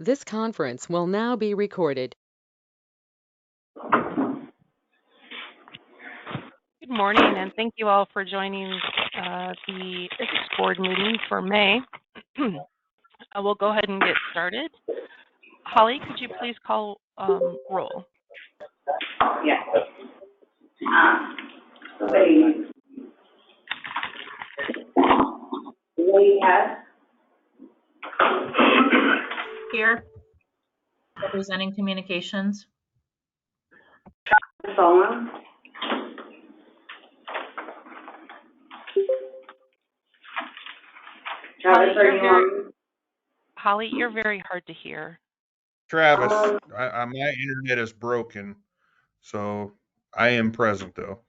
This conference will now be recorded. Good morning, and thank you all for joining the ISICSB board meeting for May. We'll go ahead and get started. Holly, could you please call roll? Yes. Lady Hess. Here, representing communications. Solon. Travis, Holly, you're very hard to hear. Travis, my internet is broken, so I am present though.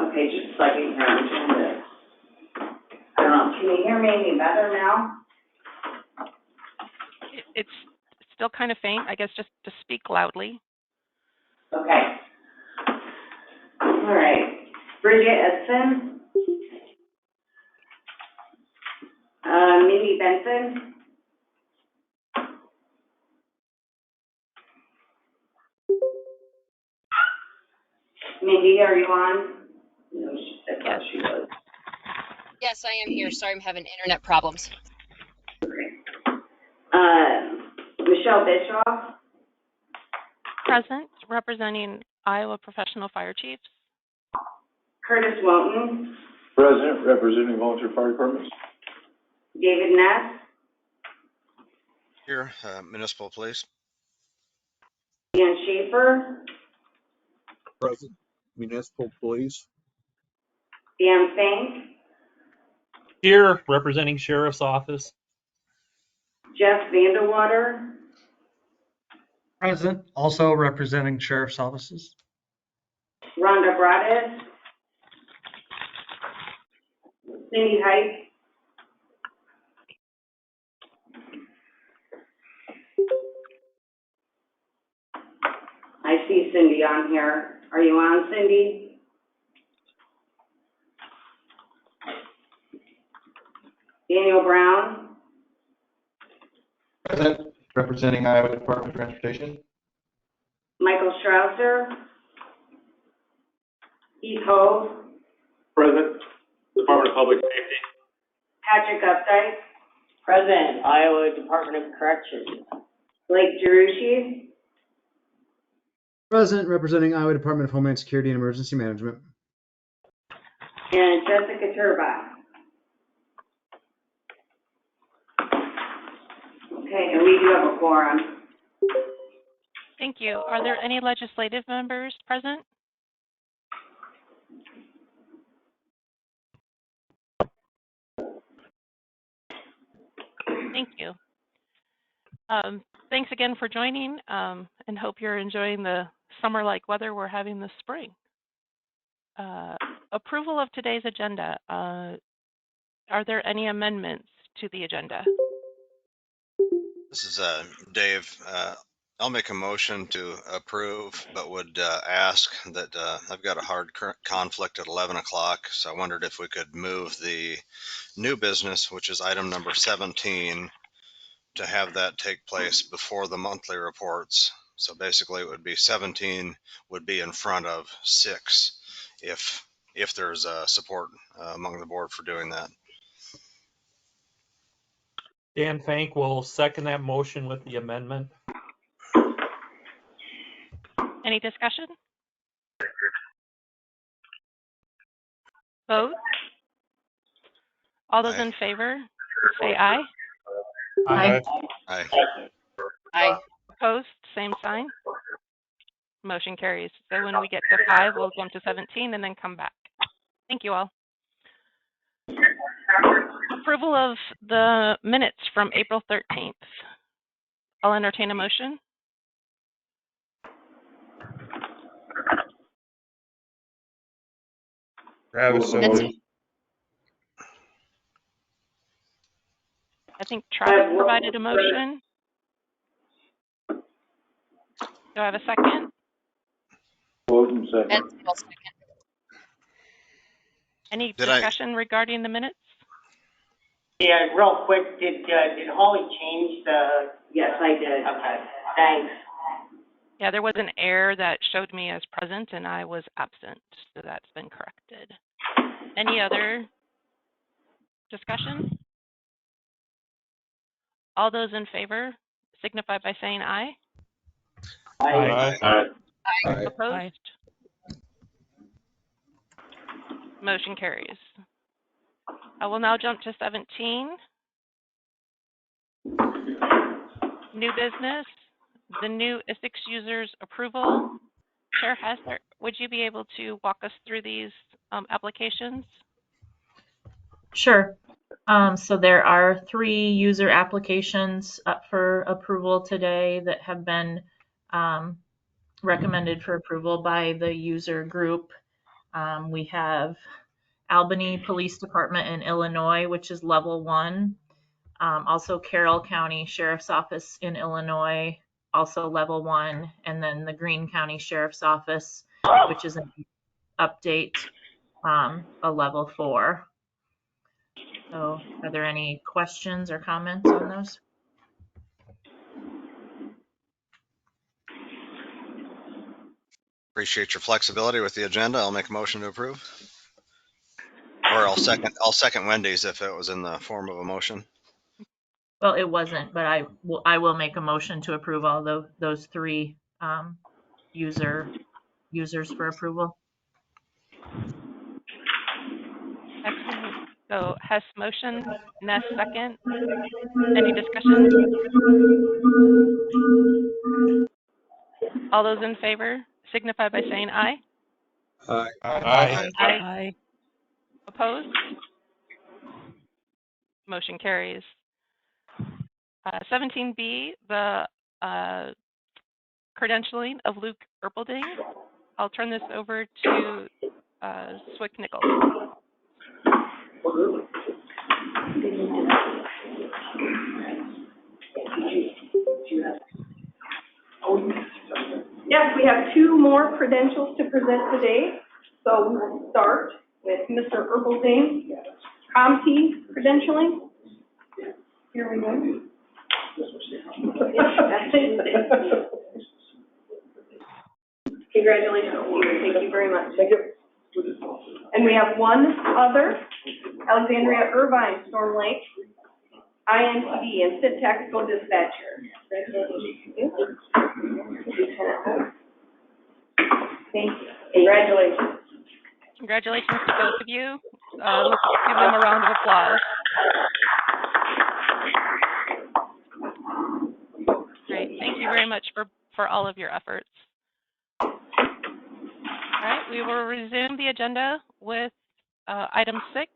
Okay, just a second here. I don't know. Can you hear me any better now? It's still kind of faint. I guess just to speak loudly. Okay. All right. Bridget Edson. Mindy Benson. Mindy, are you on? No, I thought she was. Yes, I am here. Sorry, I'm having internet problems. Michelle Bischoff. Present, representing Iowa Professional Fire Chiefs. Curtis Walton. Present, representing volunteer fire departments. David Ness. Here, municipal police. Dan Schaefer. Present, municipal police. Dan Fink. Here, representing Sheriff's Office. Jeff Vanderwater. Present, also representing Sheriff's Offices. Rhonda Broadus. Cindy Height. I see Cindy on here. Are you on, Cindy? Daniel Brown. Present, representing Iowa Department of Transportation. Michael Strausser. Heath Hove. Present, Department of Public Safety. Patrick Updike. Present, Iowa Department of Corrections. Blake Jerushi. Present, representing Iowa Department of Homeland Security and Emergency Management. And Jessica Turba. Okay, and we do have a quorum. Thank you. Are there any legislative members present? Thank you. Thanks again for joining, and hope you're enjoying the summer-like weather we're having this spring. Approval of today's agenda. Are there any amendments to the agenda? This is Dave. I'll make a motion to approve, but would ask that I've got a hard conflict at 11 o'clock, so I wondered if we could move the new business, which is item number 17, to have that take place before the monthly reports. So basically it would be 17 would be in front of 6 if there's support among the board for doing that. Dan Fank will second that motion with the amendment. Any discussion? Vote. All those in favor, say aye. Aye. Aye. Aye. Opposed, same sign. Motion carries. So when we get to 5, we'll jump to 17 and then come back. Thank you all. Approval of the minutes from April 13th. I'll entertain a motion. Travis, so I think Travis provided a motion. Do I have a second? That's all second. Any Did I? discussion regarding the minutes? Yeah, real quick, did Holly change the? Yes, I did. Okay, thanks. Yeah, there was an error that showed me as present and I was absent, so that's been corrected. Any other discussion? All those in favor signify by saying aye. Aye. Aye. Opposed? Motion carries. I will now jump to 17. New business, the new ISICS users approval. Chair Hester, would you be able to walk us through these applications? Sure. So there are 3 user applications up for approval today that have been recommended for approval by the user group. We have Albany Police Department in Illinois, which is level 1. Also Carroll County Sheriff's Office in Illinois, also level 1. And then the Greene County Sheriff's Office, which is an update, a level 4. So are there any questions or comments on those? Appreciate your flexibility with the agenda. I'll make a motion to approve. Or I'll second Wendy's if it was in the form of a motion. Well, it wasn't, but I will make a motion to approve all those 3 users for approval. Excellent. So Hess motion, Ness second. Any discussion? All those in favor signify by saying aye. Aye. Aye. Aye. Opposed? Motion carries. 17B, the credentialing of Luke Erpelding. I'll turn this over to Swick Nichols. Yes, we have 2 more credentials to present today. So we will start with Mr. Erpelding, CompT credentialing. Here we go. Congratulations. Thank you very much. Thank you. And we have one other, Alexandria Irvine, Storm Lake, INTD and SIT Tactical Dispatcher. Thank you. Congratulations. Congratulations to both of you. Let's give them a round of applause. Great. Thank you very much for all of your efforts. All right, we will resume the agenda with item 6,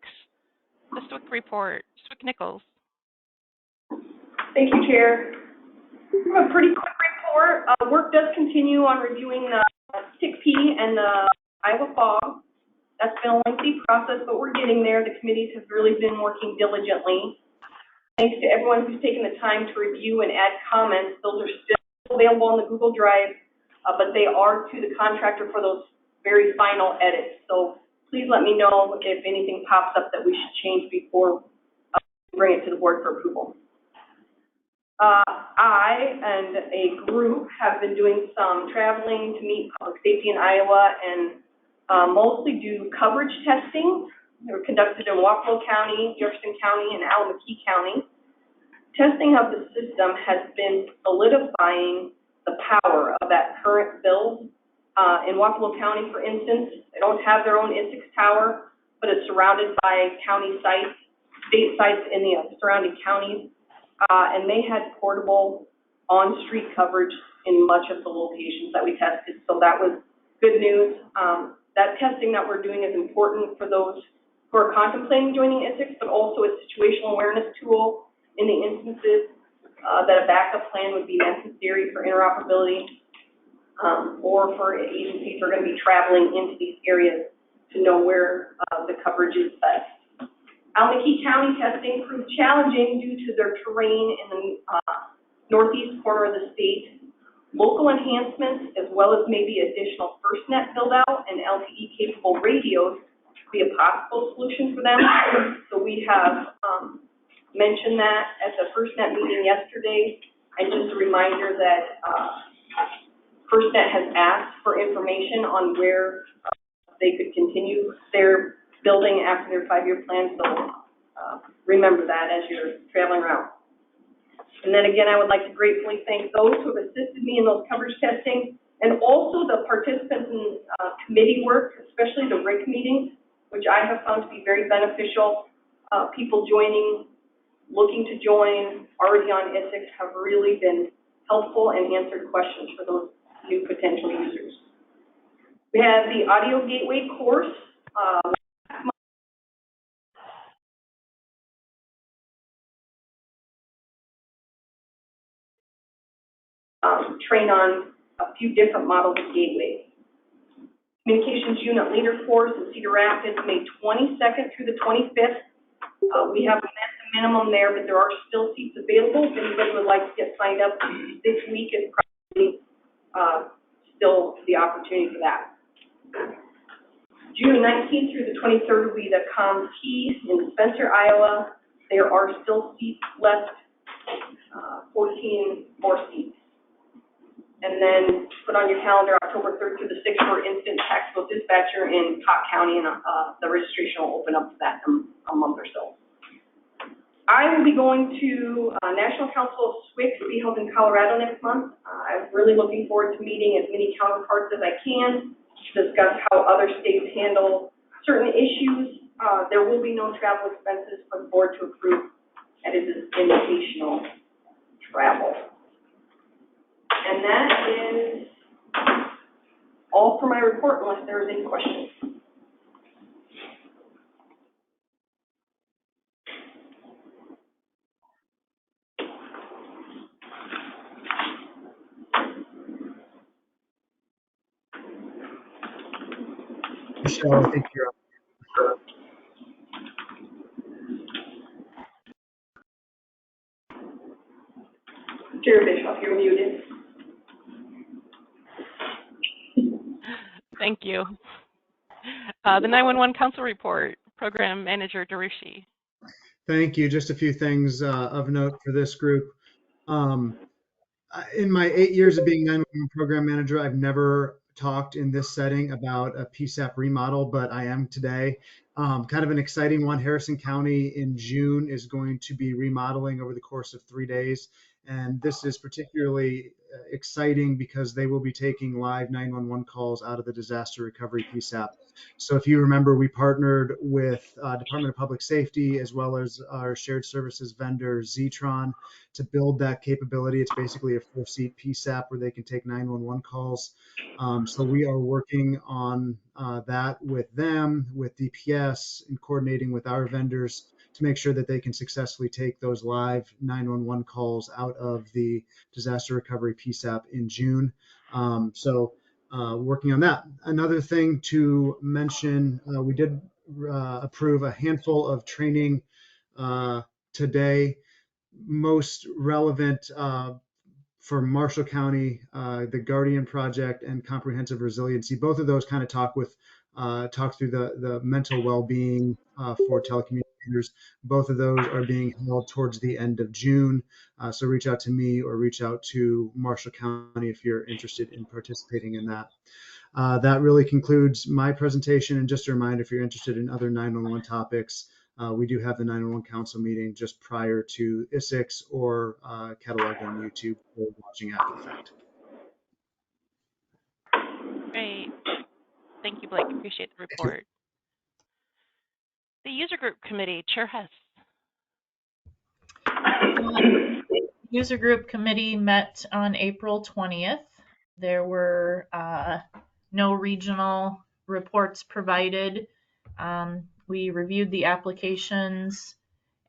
the Swick report. Swick Nichols. Thank you, Chair. We have a pretty quick report. Work does continue on reviewing the ISICSB and the Iowa fog. That's been a lengthy process, but we're getting there. The committees have really been working diligently. Thanks to everyone who's taken the time to review and add comments. Those are still available on the Google Drive, but they are to the contractor for those very final edits. So please let me know if anything pops up that we should change before we bring it to the board for approval. I and a group have been doing some traveling to meet public safety in Iowa and mostly do coverage testing. They were conducted in Wapello County, Jefferson County, and Alameda County. Testing of the system has been solidifying the power of that current build. In Wapello County, for instance, they don't have their own ISICS tower, but it's surrounded by county sites, state sites in the surrounding counties, and they had portable on-street coverage in much of the locations that we tested, so that was good news. That testing that we're doing is important for those who are contemplating joining ISICS, but also a situational awareness tool in the instances that a backup plan would be necessary for interoperability or for agencies who are going to be traveling into these areas to know where the coverage is best. Alameda County testing proved challenging due to their terrain in the northeast corner of the state. Local enhancements, as well as maybe additional FirstNet build-out and LTE-capable radios could be a possible solution for them. So we have mentioned that at the FirstNet meeting yesterday. And just a reminder that FirstNet has asked for information on where they could continue their building after their 5-year plan. So remember that as you're traveling around. And then again, I would like to gratefully thank those who have assisted me in those coverage testing, and also the participants in committee work, especially the RIC meetings, which I have found to be very beneficial. People joining, looking to join, already on ISICS have really been helpful and answered questions for those new potential users. We have the audio gateway course. Train on a few different models of gateways. Communications unit leader course in Cedar Rapids, May 22nd through the 25th. We have met the minimum there, but there are still seats available. If anybody would like to get signed up this week, is probably still the opportunity for that. June 19th through the 23rd will be the CommT in Spencer, Iowa. There are still seats left, 14 more seats. And then put on your calendar October 3rd through the 6th for instant tactical dispatcher in Cott County, and the registration will open up for that in a month or so. I will be going to National Council of SWIC to be held in Colorado next month. I'm really looking forward to meeting as many counterparts as I can to discuss how other states handle certain issues. There will be no travel expenses for the board to approve, and it is invitational travel. And that is all for my report, unless there is any questions. Michelle, I think you're up. Chair Bischoff, you're muted. Thank you. The 911 Council Report, Program Manager Darushi. Thank you. Just a few things of note for this group. In my 8 years of being 911 program manager, I've never talked in this setting about a PSAP remodel, but I am today. Kind of an exciting one. Harrison County in June is going to be remodeling over the course of 3 days. And this is particularly exciting because they will be taking live 911 calls out of the disaster recovery PSAP. So if you remember, we partnered with Department of Public Safety as well as our shared services vendor, Zetron, to build that capability. It's basically a 4-seat PSAP where they can take 911 calls. So we are working on that with them, with DPS, and coordinating with our vendors to make sure that they can successfully take those live 911 calls out of the disaster recovery PSAP in June. Working on that. Another thing to mention, we did approve a handful of training today. Most relevant for Marshall County, the Guardian Project and Comprehensive Resiliency. Both of those kind of talk through the mental well-being for telecommunicators. Both of those are being held towards the end of June. So reach out to me or reach out to Marshall County if you're interested in participating in that. That really concludes my presentation. And just a reminder, if you're interested in other 911 topics, we do have the 911 Council meeting just prior to ISICS or cataloged on YouTube for watching after the fact. Great. Thank you, Blake. Appreciate the report. The User Group Committee, Chair Hess. User Group Committee met on April 20th. There were no regional reports provided. We reviewed the applications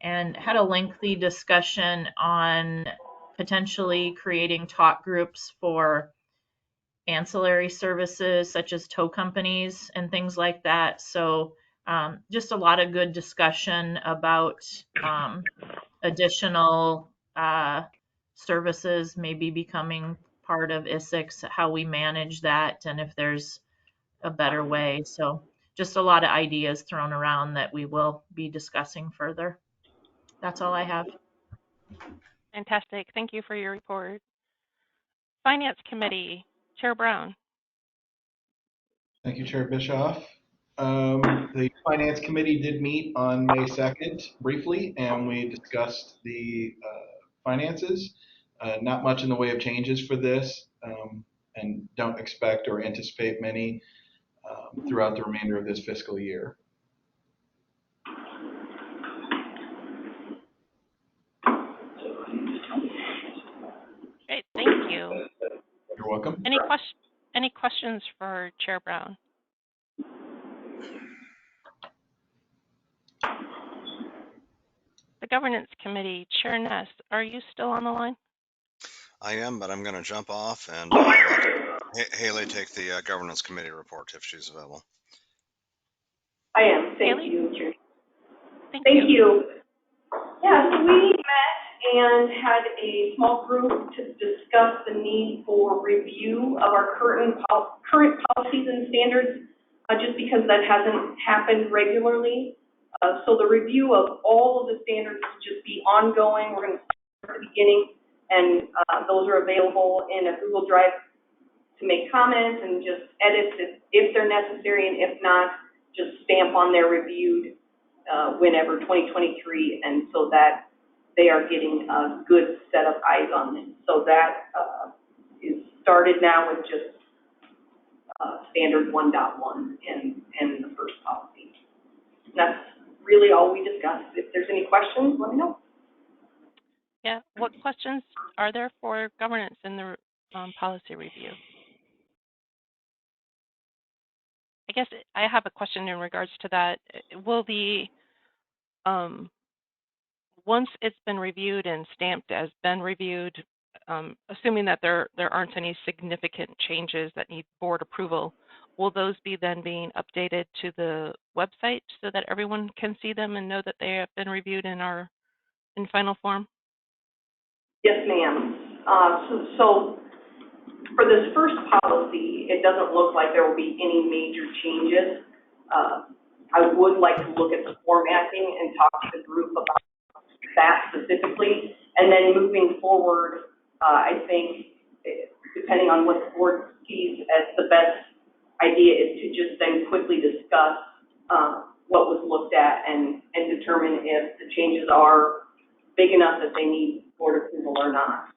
and had a lengthy discussion on potentially creating talk groups for ancillary services such as tow companies and things like that. So just a lot of good discussion about additional services maybe becoming part of ISICS, how we manage that, and if there's a better way. So just a lot of ideas thrown around that we will be discussing further. That's all I have. Fantastic. Thank you for your report. Finance Committee, Chair Brown. Thank you, Chair Bischoff. The Finance Committee did meet on May 2nd briefly, and we discussed the finances. Not much in the way of changes for this, and don't expect or anticipate many throughout the remainder of this fiscal year. Great, thank you. You're welcome. Any questions for Chair Brown? The Governance Committee, Chair Ness, are you still on the line? I am, but I'm going to jump off and let Haley take the Governance Committee report if she's available. I am. Thank Haley? you, Chair. Thank you. Yeah, so we met and had a small group to discuss the need for review of our current policies and standards, just because that hasn't happened regularly. So the review of all of the standards will just be ongoing. We're going to start at the beginning, and those are available in a Google Drive to make comments and just edits if they're necessary, and if not, just stamp on their reviewed whenever 2023, and so that they are getting a good set of eyes on them. So that is started now with just standard 1.1 and the first policy. That's really all we discussed. If there's any questions, let me know. Yeah, what questions are there for governance in the policy review? I guess I have a question in regards to that. Will the, once it's been reviewed and stamped as been reviewed, assuming that there aren't any significant changes that need board approval, will those be then being updated to the website so that everyone can see them and know that they have been reviewed and are in final form? Yes, ma'am. So for this first policy, it doesn't look like there will be any major changes. I would like to look at the formatting and talk to the group about that specifically. And then moving forward, I think, depending on what the board sees as the best idea, is to just then quickly discuss what was looked at and determine if the changes are big enough that they need board approval or not.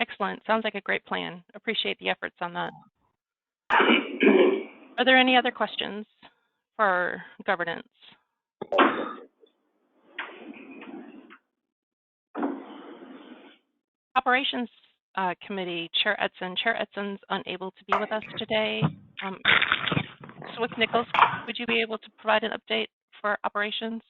Excellent. Sounds like a great plan. Appreciate the efforts on that. Are there any other questions for governance? Operations Committee, Chair Edson. Chair Edson's unable to be with us today. Swick-Nichols, would you be able to provide an update for operations?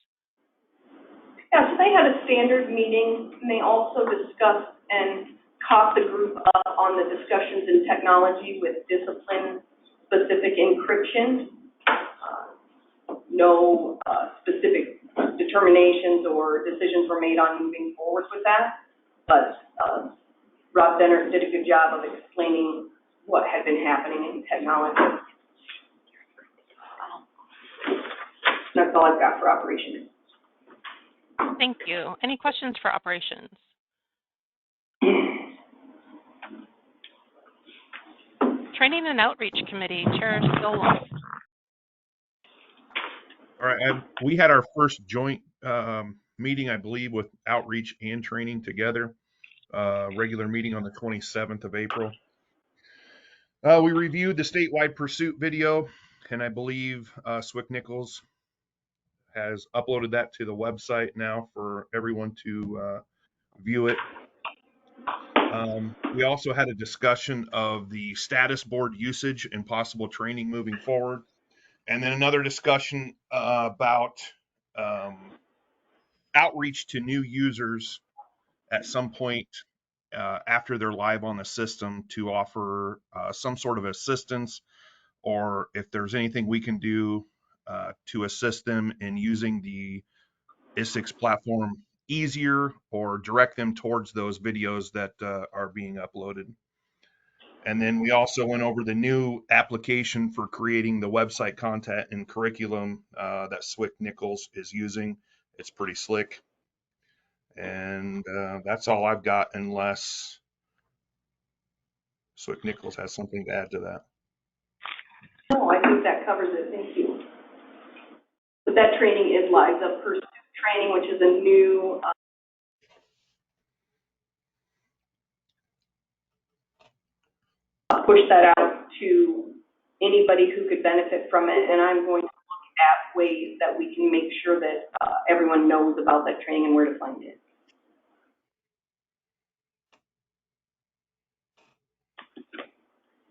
Yeah, so they had a standard meeting, and they also discussed and caught the group up on the discussions in technology with discipline-specific encryption. No specific determinations or decisions were made on moving forward with that, but Rob Benner did a good job of explaining what had been happening in technology. That's all I've got for operations. Thank you. Any questions for operations? Training and Outreach Committee, Chair Stolwell. All right, we had our first joint meeting, I believe, with outreach and training together. Regular meeting on the 27th of April. We reviewed the statewide pursuit video, and I believe Swick-Nichols has uploaded that to the website now for everyone to view it. We also had a discussion of the status board usage and possible training moving forward. And then another discussion about outreach to new users at some point after they're live on the system to offer some sort of assistance, or if there's anything we can do to assist them in using the ISICS platform easier or direct them towards those videos that are being uploaded. And then we also went over the new application for creating the website content and curriculum that Swick Nichols is using. It's pretty slick. And that's all I've got, unless Swick Nichols has something to add to that. No, I think that covers it. Thank you. But that training is live, the Pursuit training, which is a new push that out to anybody who could benefit from it. And I'm going to look at ways that we can make sure that everyone knows about that training and where to find it.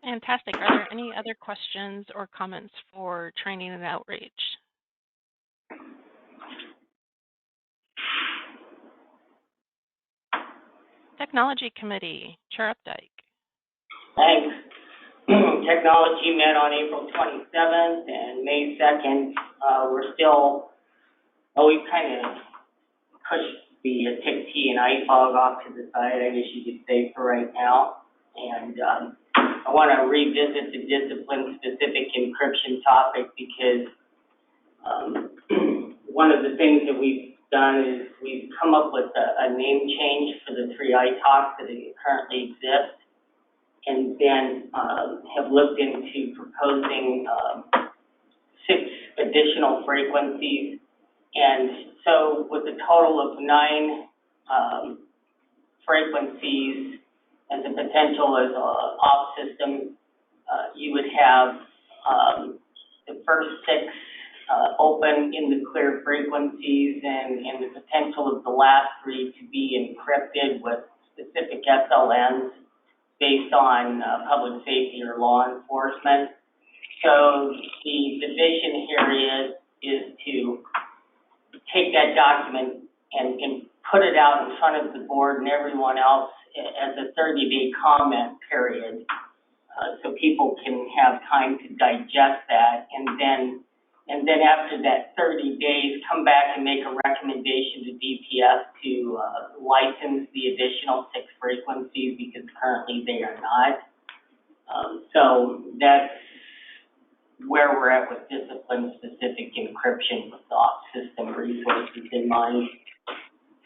Fantastic. Are there any other questions or comments for training and outreach? Technology Committee, Chair Updike. Thanks. Technology met on April 27th and May 2nd. We're still, we've kind of pushed the TIC-T and IFOG off to the side, I guess you could say, for right now. And I want to revisit the discipline-specific encryption topic because one of the things that we've done is we've come up with a name change for the 3 ITOCs that currently exist, and then have looked into proposing 6 additional frequencies. And so with a total of 9 frequencies and the potential as an off system, you would have the first 6 open in the clear frequencies and the potential of the last 3 to be encrypted with specific SLNs based on public safety or law enforcement. So the vision here is to take that document and put it out in front of the board and everyone else as a 30-day comment period, so people can have time to digest that, and then after that 30 days, come back and make a recommendation to DPS to license the additional 6 frequencies because currently they are not. So that's where we're at with discipline-specific encryption with the off-system resources in mind.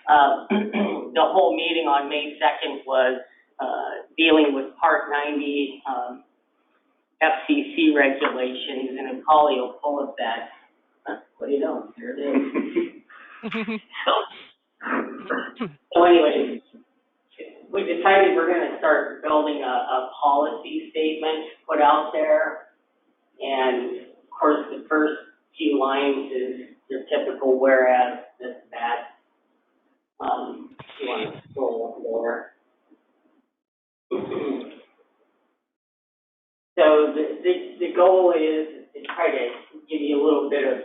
The whole meeting on May 2nd was dealing with Part 90 FCC regulations, and Holly will pull up that. What do you know? Here it is. So anyway, we decided we're going to start building a policy statement to put out there. And of course, the first few lines is your typical whereas, this, that. If you want to scroll more. So the goal is to try to give you a little bit of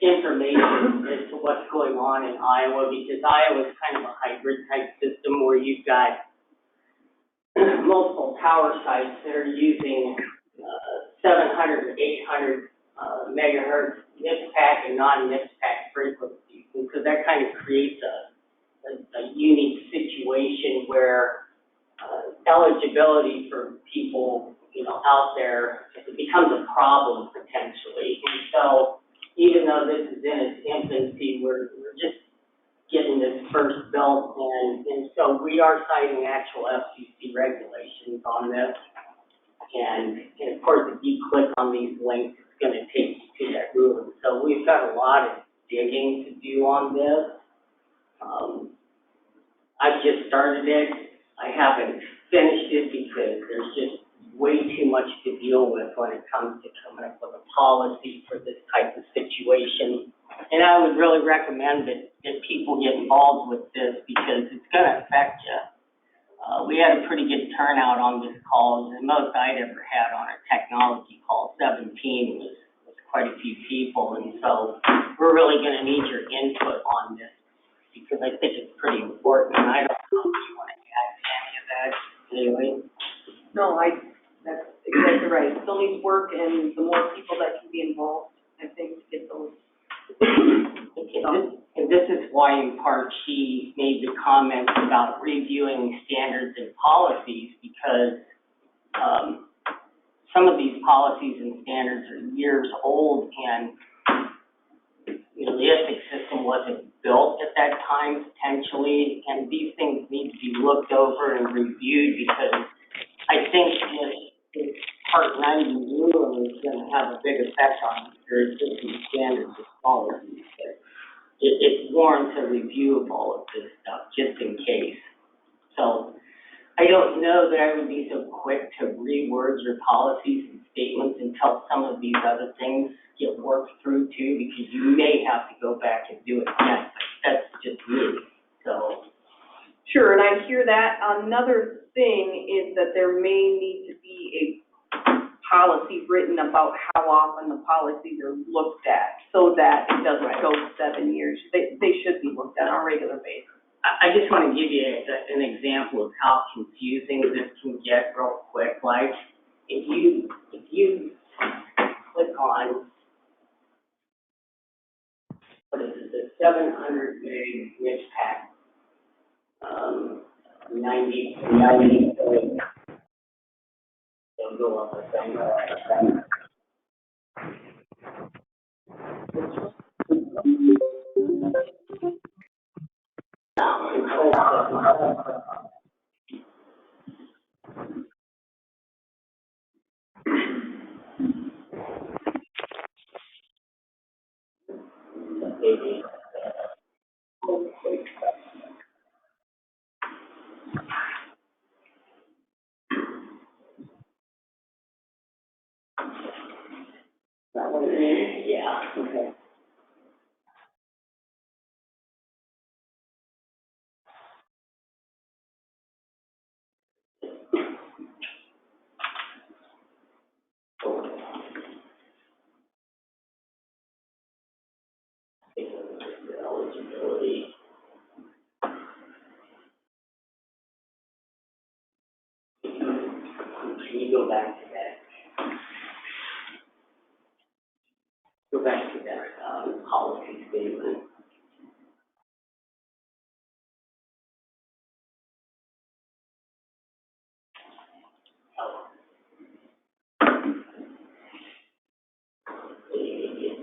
information as to what's going on in Iowa, because Iowa is kind of a hybrid type system where you've got multiple power sites that are using 700 and 800 megahertz MIPS-PAC and non-MIPS-PAC frequencies. And so that kind of creates a unique situation where eligibility for people, out there, it becomes a problem potentially. And so even though this is in its infancy, we're just getting this first built, and so we are citing actual FCC regulations on this. And of course, if you click on these links, it's going to take you to that ruling. So we've got a lot of digging to do on this. I've just started it. I haven't finished it because there's just way too much to deal with when it comes to coming up with a policy for this type of situation. And I would really recommend that people get involved with this because it's going to affect you. We had a pretty good turnout on this call. The most I'd ever had on a technology call, 17, was quite a few people. And so we're really going to need your input on this because I think it's pretty important. And I don't know if you want to add to any of that anyway. No, that's exactly right. It still needs work, and the more people that can be involved, I think, to get those. Okay, And this is why, in part, she made the comments about reviewing standards and policies, because some of these policies and standards are years old, and you know, the ISIC system wasn't built at that time, potentially, and these things need to be looked over and reviewed, because I think this Part 90 ruling is going to have a big effect on your existing standards of policies. It warrants a review of all of this stuff, just in case. So I don't know that I would be so quick to reword your policies and statements until some of these other things get worked through too, because you may have to go back and do it again. That's just me. So. Sure, and I hear that. Another thing is that there may need to be a policy written about how often the policies are looked at, so that it doesn't go 7 years. They should be looked at on a regular basis. I just want to give you an example of how confusing this can get real quick. Like, if you click on, what is it, the 700 meg niche pack, 90, it'll go up a thing. That one, yeah, okay. Eligibility. Can you go back to that? Go back to that policy statement.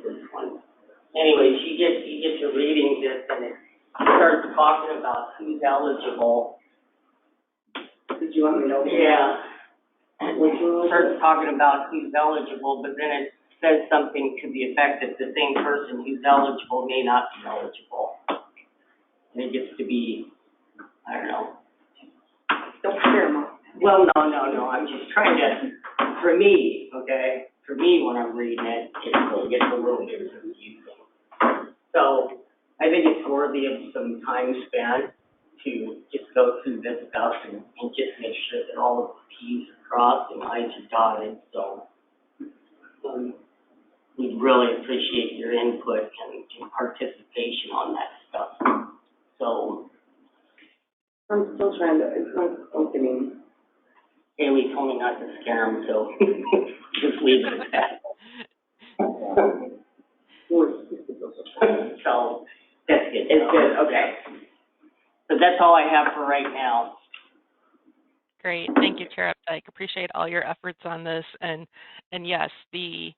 This one. Anyway, you get to reading this, and it starts talking about who's eligible. Did you want me to know? Yeah. Which starts talking about who's eligible, but then it says something to the effect that the same person who's eligible may not be eligible. And it gets to be, I don't know. Don't scare them. Well, no. I'm just trying to, for me, okay? For me, when I'm reading it, it gets a little bit confusing. So I think it's worthy of some time spent to just go through this stuff and just make sure that all of the T's are crossed and I's are dotted. So we really appreciate your input and participation on that stuff. So I'm still trying to, it's not opening. Haley told me not to scare him, so just leave it at that. So that's good. It's good, okay. So that's all I have for right now. Great. Thank you, Chair Updike. Appreciate all your efforts on this. And yes, the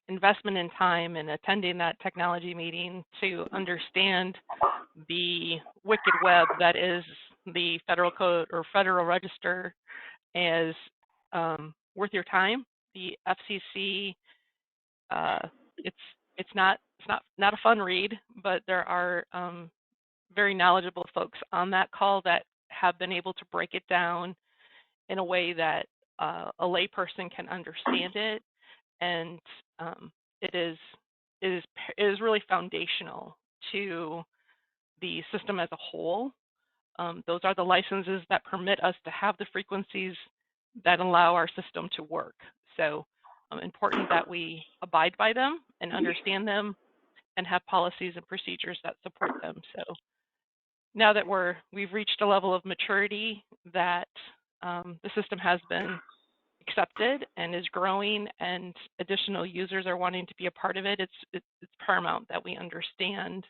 investment in time in attending that technology meeting to understand the wicked web that is the federal code or Federal Register is worth your time. The FCC, it's not a fun read, but there are very knowledgeable folks on that call that have been able to break it down in a way that a layperson can understand it, and it is really foundational to the system as a whole. Those are the licenses that permit us to have the frequencies that allow our system to work. So important that we abide by them and understand them and have policies and procedures that support them. So now that we've reached a level of maturity that the system has been accepted and is growing and additional users are wanting to be a part of it, it's paramount that we understand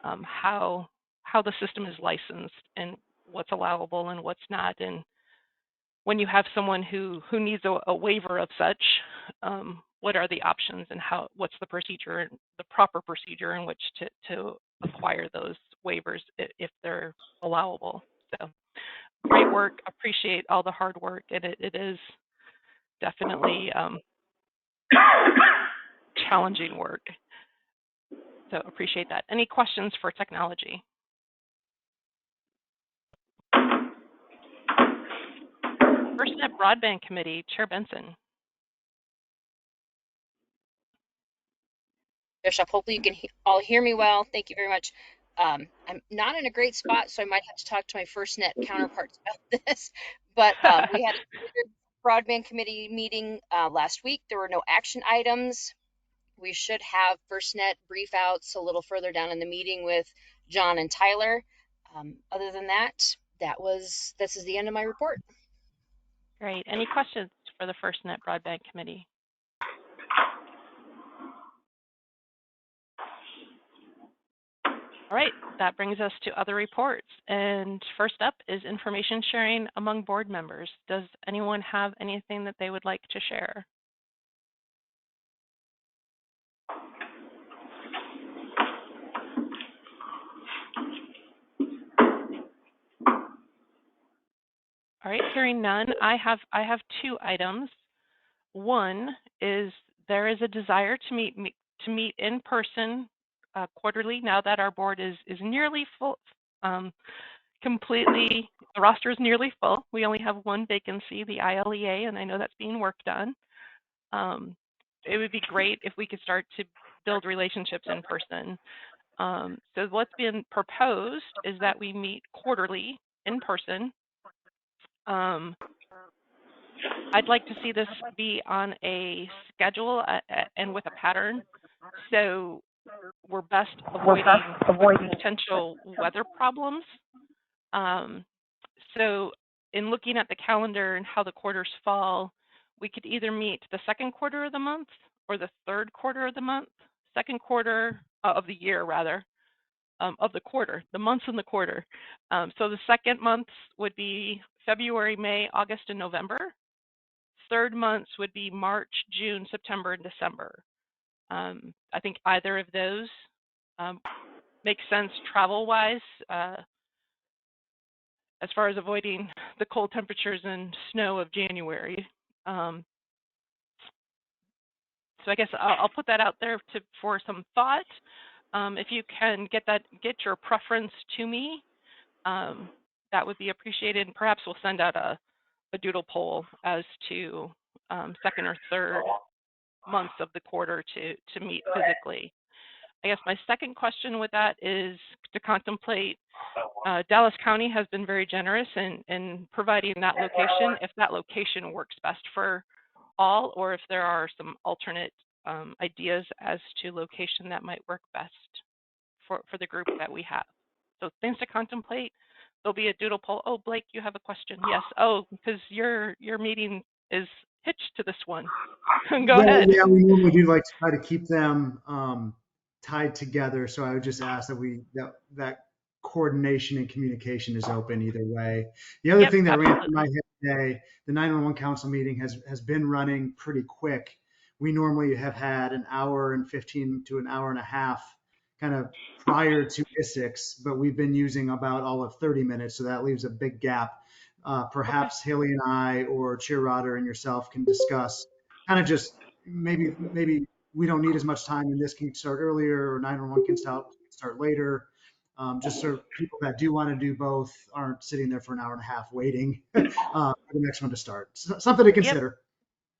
how the system is licensed and what's allowable and what's not. And when you have someone who needs a waiver of such, what are the options and what's the procedure, the proper procedure in which to acquire those waivers if they're allowable. So great work. Appreciate all the hard work, and it is definitely challenging work. So appreciate that. Any questions for technology? FirstNet Broadband Committee, Chair Benson. Bishop, hopefully you can all hear me well. Thank you very much. I'm not in a great spot, so I might have to talk to my FirstNet counterparts about this. But we had a broadband committee meeting last week. There were no action items. We should have FirstNet brief outs a little further down in the meeting with John and Tyler. Other than that, this is the end of my report. Great. Any questions for the FirstNet Broadband Committee? All right, that brings us to other reports. And first up is information sharing among board members. Does anyone have anything that they would like to share? All right, hearing none, I have two items. One is there is a desire to meet in person quarterly now that our board is nearly full, completely, the roster is nearly full. We only have one vacancy, the ILEA, and I know that's being worked on. It would be great if we could start to build relationships in person. So what's been proposed is that we meet quarterly in person. I'd like to see this be on a schedule and with a pattern, so we're best avoiding potential weather problems. So in looking at the calendar and how the quarters fall, we could either meet the second quarter of the month or the third quarter of the month, second quarter of the year rather, of the quarter, the months in the quarter. So the second months would be February, May, August, and November. Third months would be March, June, September, and December. I think either of those makes sense travel-wise, as far as avoiding the cold temperatures and snow of January. So I guess I'll put that out there for some thought. If you can get your preference to me, that would be appreciated. And perhaps we'll send out a doodle poll as to second or third months of the quarter to meet physically. I guess my second question with that is to contemplate, Dallas County has been very generous in providing that location, if that location works best for all, or if there are some alternate ideas as to location that might work best for the group that we have. So things to contemplate. There'll be a doodle poll. Oh, Blake, you have a question. Yes. Oh, because your meeting is hitched to this one. Go ahead. Yeah, we normally do like to try to keep them tied together. So I would just ask that that coordination and communication is open either way. The other thing that ran through my head today, the 911 council meeting has been running pretty quick. We normally have had an hour and 15 to an hour and a half kind of prior to ISICS, but we've been using about all of 30 minutes. So that leaves a big gap. Perhaps Haley and I or Chair Roder and yourself can discuss kind of just maybe we don't need as much time and this can start earlier or 911 can start later. Just so people that do want to do both aren't sitting there for an hour and a half waiting for the next one to start. So, something to consider.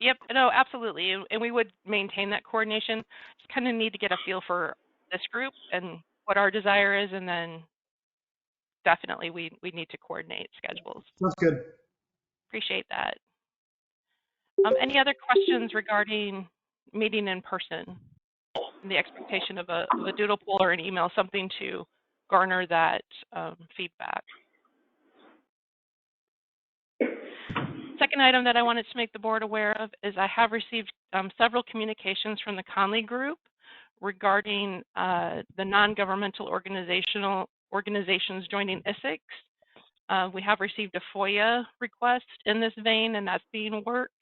Yep, no, absolutely. And we would maintain that coordination. Just kind of need to get a feel for this group and what our desire is, and then definitely we need to coordinate schedules. Sounds good. Appreciate that. Any other questions regarding meeting in person? And the expectation of a doodle poll or an email, something to garner that feedback. Second item that I wanted to make the board aware of is I have received several communications from the Conley group regarding the non-governmental organizations joining ISICS. We have received a FOIA request in this vein, and that's being worked.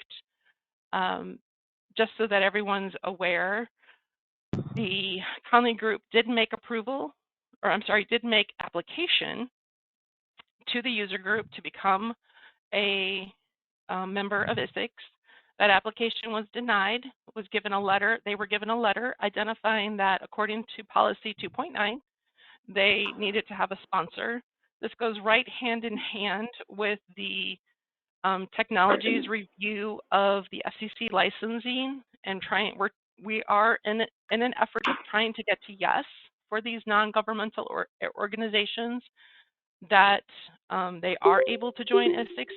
Just so that everyone's aware, the Conley Group did make application to the user group to become a member of ISICS. That application was denied, was given a letter. They were given a letter identifying that according to policy 2.9, they needed to have a sponsor. This goes right hand in hand with the technologies review of the FCC licensing, and we are in an effort of trying to get to yes for these non-governmental organizations that they are able to join ISICS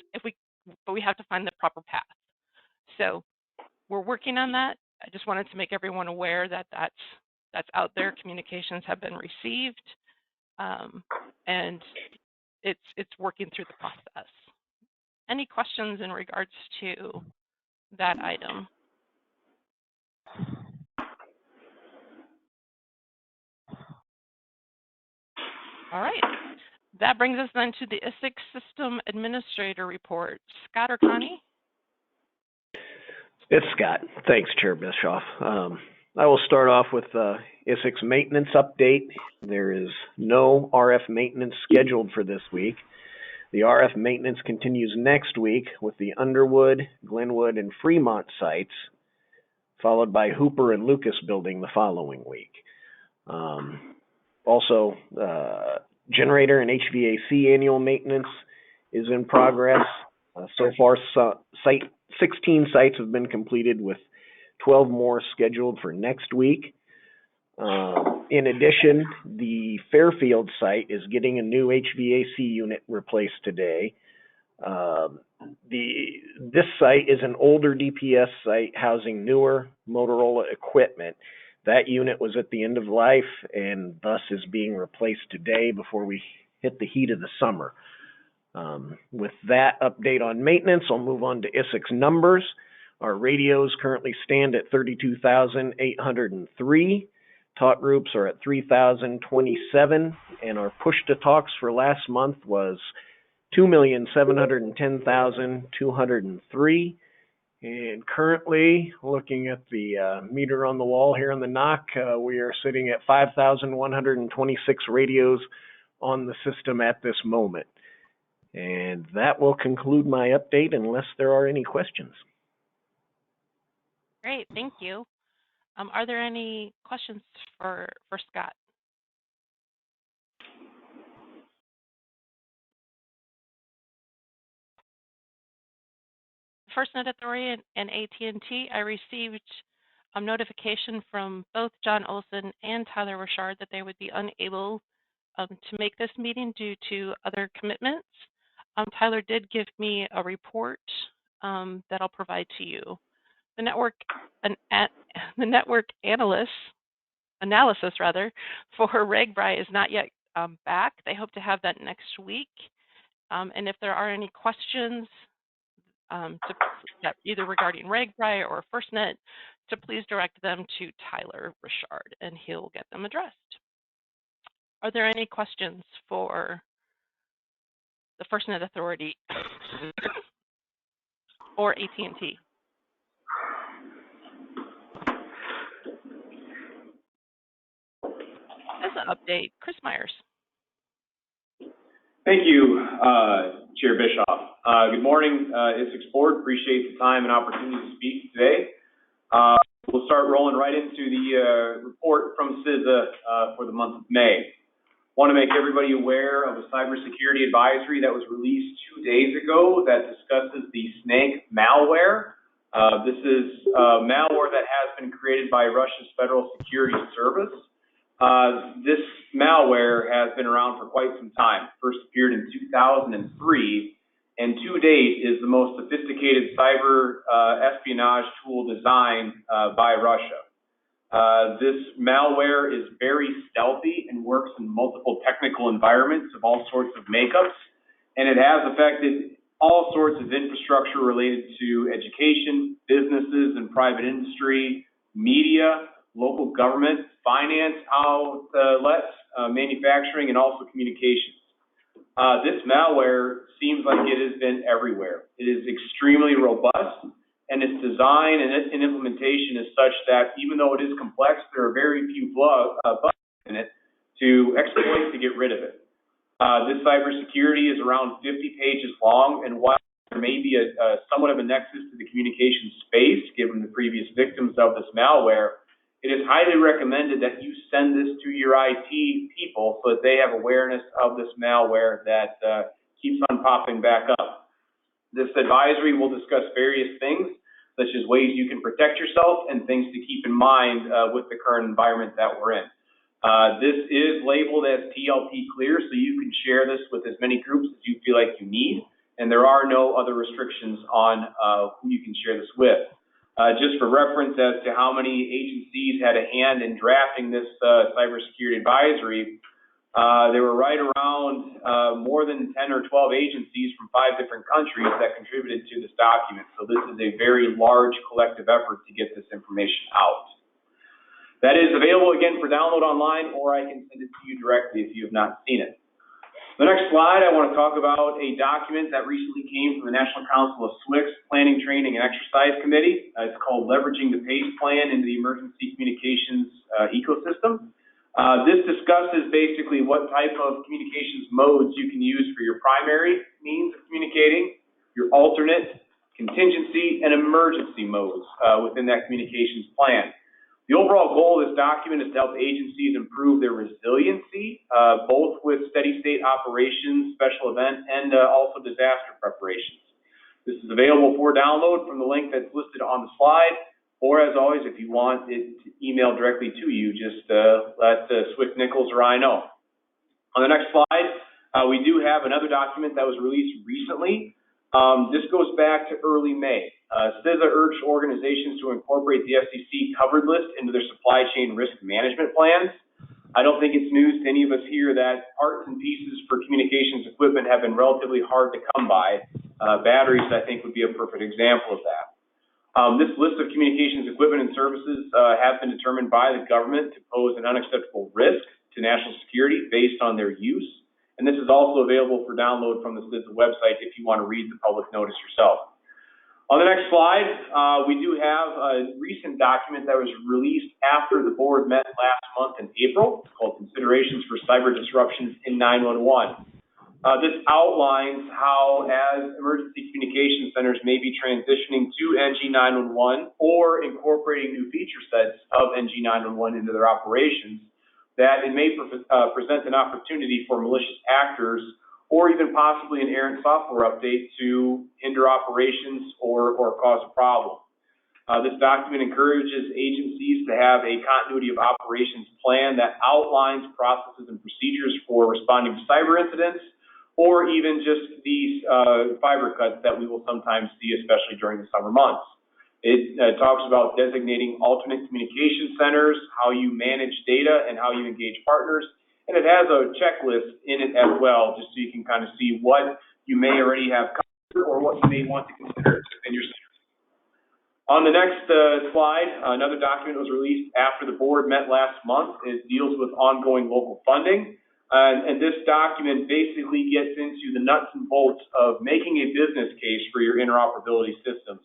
but we have to find the proper path. So we're working on that. I just wanted to make everyone aware that that's out there. Communications have been received, and it's working through the process. Any questions in regards to that item? All right. That brings us then to the ISICS System Administrator report. Scott or Connie? It's Scott. Thanks, Chair Bischoff. I will start off with the ISICS maintenance update. There is no RF maintenance scheduled for this week. The RF maintenance continues next week with the Underwood, Glenwood, and Fremont sites, followed by Hooper and Lucas building the following week. Also, generator and HVAC annual maintenance is in progress. So far, 16 sites have been completed, with 12 more scheduled for next week. In addition, the Fairfield site is getting a new HVAC unit replaced today. This site is an older DPS site housing newer Motorola equipment. That unit was at the end of life and thus is being replaced today before we hit the heat of the summer. With that update on maintenance, I'll move on to ISICS numbers. Our radios currently stand at 32,803. Talk groups are at 3,027, and our push-to-talks for last month was 2,710,203. And currently, looking at the meter on the wall here in the NOC, we are sitting at 5,126 radios on the system at this moment. And that will conclude my update unless there are any questions. Great, thank you. Are there any questions for Scott? FirstNet Authority and AT&T, I received a notification from both John Olson and Tyler Richard that they would be unable to make this meeting due to other commitments. Tyler did give me a report that I'll provide to you. The network analysis for RegBri is not yet back. They hope to have that next week. And if there are any questions either regarding RegBri or FirstNet, to please direct them to Tyler Richard and he'll get them addressed. Are there any questions for the FirstNet Authority or AT&T? As an update, Chris Myers. Thank you, Chair Bischoff. Good morning, ISICS Board. Appreciate the time and opportunity to speak today. We'll start rolling right into the report from CISA for the month of May. Want to make everybody aware of a cybersecurity advisory that was released 2 days ago that discusses the snake malware. This is malware that has been created by Russia's Federal Security Service. This malware has been around for quite some time. First appeared in 2003, and to date is the most sophisticated cyber espionage tool designed by Russia. This malware is very stealthy and works in multiple technical environments of all sorts of makeups, and it has affected all sorts of infrastructure related to education, businesses and private industry, media, local government, finance outlets, manufacturing, and also communications. This malware seems like it has been everywhere. It is extremely robust, and its design and implementation is such that even though it is complex, there are very few bugs in it to exploit to get rid of it. This cybersecurity is around 50 pages long, and while there may be a somewhat of a nexus to the communication space, given the previous victims of this malware, it is highly recommended that you send this to your IT people so that they have awareness of this malware that keeps on popping back up. This advisory will discuss various things, such as ways you can protect yourself and things to keep in mind with the current environment that we're in. This is labeled as TLP clear, so you can share this with as many groups as you feel like you need, and there are no other restrictions on who you can share this with. Just for reference as to how many agencies had a hand in drafting this cybersecurity advisory, there were right around more than 10 or 12 agencies from 5 different countries that contributed to this document. So this is a very large collective effort to get this information out. That is available again for download online, or I can send it to you directly if you have not seen it. The next slide, I want to talk about a document that recently came from the National Council of SWICS Planning, Training, and Exercise Committee. It's called Leveraging the PACE Plan into the Emergency Communications Ecosystem. This discusses basically what type of communications modes you can use for your primary means of communicating, your alternate, contingency, and emergency modes within that communications plan. The overall goal of this document is to help agencies improve their resiliency, both with steady state operations, special event, and also disaster preparations. This is available for download from the link that's listed on the slide, or as always, if you want it emailed directly to you, just let Swick Nichols or I know. On the next slide, we do have another document that was released recently. This goes back to early May. CISA urged organizations to incorporate the FCC covered list into their supply chain risk management plans. I don't think it's news to any of us here that parts and pieces for communications equipment have been relatively hard to come by. Batteries, I think, would be a perfect example of that. This list of communications equipment and services have been determined by the government to pose an unacceptable risk to national security based on their use. And this is also available for download from the CISA website if you want to read the public notice yourself. On the next slide, we do have a recent document that was released after the board met last month in April. It's called Considerations for Cyber Disruptions in 911. This outlines how, as emergency communication centers may be transitioning to NG 911 or incorporating new feature sets of NG 911 into their operations, that it may present an opportunity for malicious actors or even possibly an errant software update to hinder operations or cause a problem. This document encourages agencies to have a continuity of operations plan that outlines processes and procedures for responding to cyber incidents, or even just these fiber cuts that we will sometimes see, especially during the summer months. It talks about designating alternate communication centers, how you manage data, and how you engage partners. And it has a checklist in it as well, just so you can kind of see what you may already have covered or what you may want to consider within your center. On the next slide, another document was released after the board met last month. It deals with ongoing local funding. And this document basically gets into the nuts and bolts of making a business case for your interoperability systems.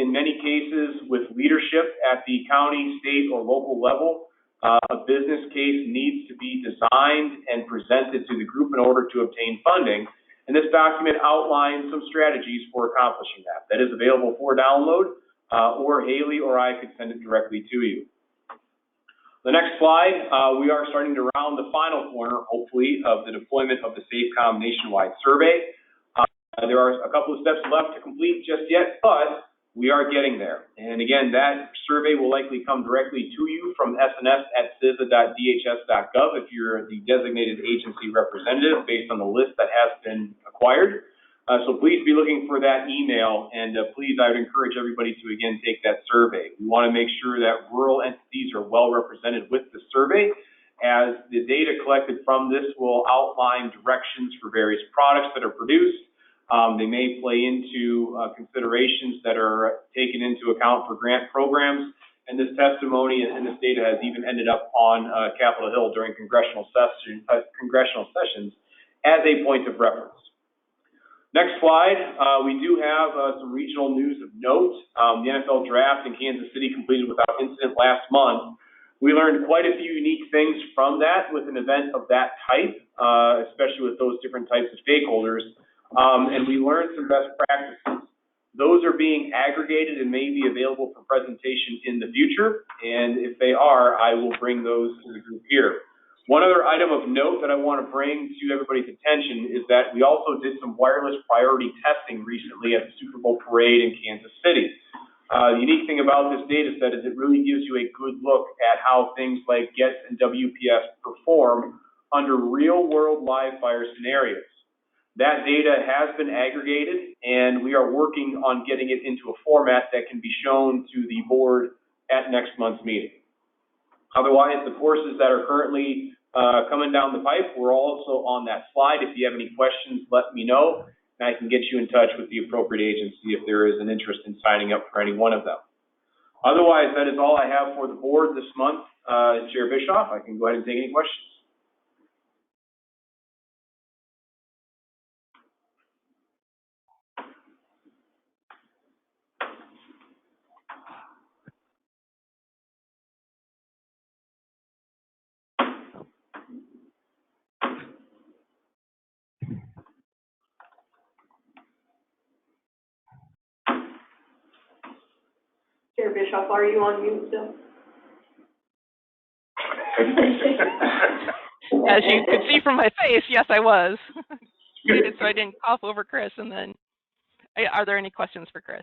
In many cases, with leadership at the county, state, or local level, a business case needs to be designed and presented to the group in order to obtain funding. And this document outlines some strategies for accomplishing that. That is available for download, or Haley or I could send it directly to you. The next slide, we are starting to round the final corner, hopefully, of the deployment of the SAFECOM nationwide survey. There are a couple of steps left to complete just yet, but we are getting there. And again, that survey will likely come directly to you from sns@cisa.dhs.gov if you're the designated agency representative based on the list that has been acquired. So please be looking for that email, and please, I would encourage everybody to, again, take that survey. We want to make sure that rural entities are well represented with the survey, as the data collected from this will outline directions for various products that are produced. They may play into considerations that are taken into account for grant programs, and this testimony and this data has even ended up on Capitol Hill during congressional sessions as a point of reference. Next slide, we do have some regional news of note. The NFL draft in Kansas City completed without incident last month. We learned quite a few unique things from that with an event of that type, especially with those different types of stakeholders. And we learned some best practices. Those are being aggregated and may be available for presentation in the future. And if they are, I will bring those to the group here. One other item of note that I want to bring to everybody's attention is that we also did some wireless priority testing recently at the Super Bowl parade in Kansas City. The unique thing about this data set is it really gives you a good look at how things like GETS and WPS perform under real-world live fire scenarios. That data has been aggregated, and we are working on getting it into a format that can be shown to the board at next month's meeting. Otherwise, the courses that are currently coming down the pipe, we're also on that slide. If you have any questions, let me know, and I can get you in touch with the appropriate agency if there is an interest in signing up for any one of them. Otherwise, that is all I have for the board this month. Chair Bischoff, I can go ahead and take any questions. Chair Bischoff, are you on mute still? As you could see from my face, yes, I was. Muted so I didn't cough over Chris. And then, are there any questions for Chris?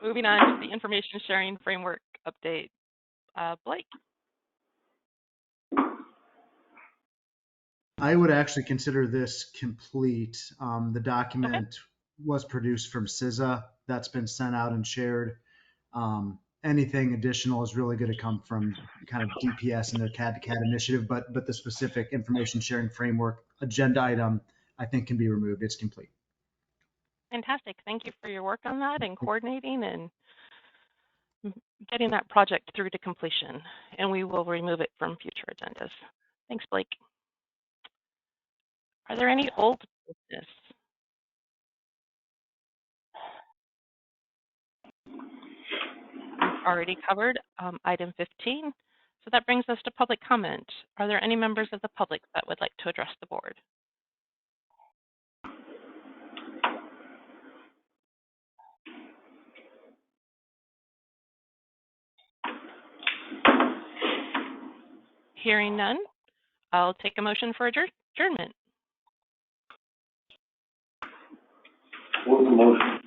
Moving on to the information sharing framework update. Blake. I would actually consider this complete. The document was produced from CISA. That's been sent out and shared. Anything additional is really going to come from kind of DPS and their CAD to CAD initiative, but the specific information sharing framework agenda item, I think, can be removed. It's complete. Fantastic. Thank you for your work on that and coordinating and getting that project through to completion. And we will remove it from future agendas. Thanks, Blake. Are there any old business? We've already covered item 15. So that brings us to public comment. Are there any members of the public that would like to address the board? Hearing none, I'll take a motion for adjournment. What's the motion?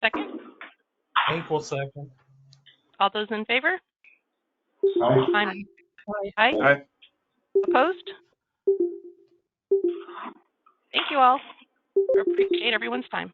Second? Hank will second. All those in favor? Aye. Aye. Aye. Opposed? Thank you all. I appreciate everyone's time.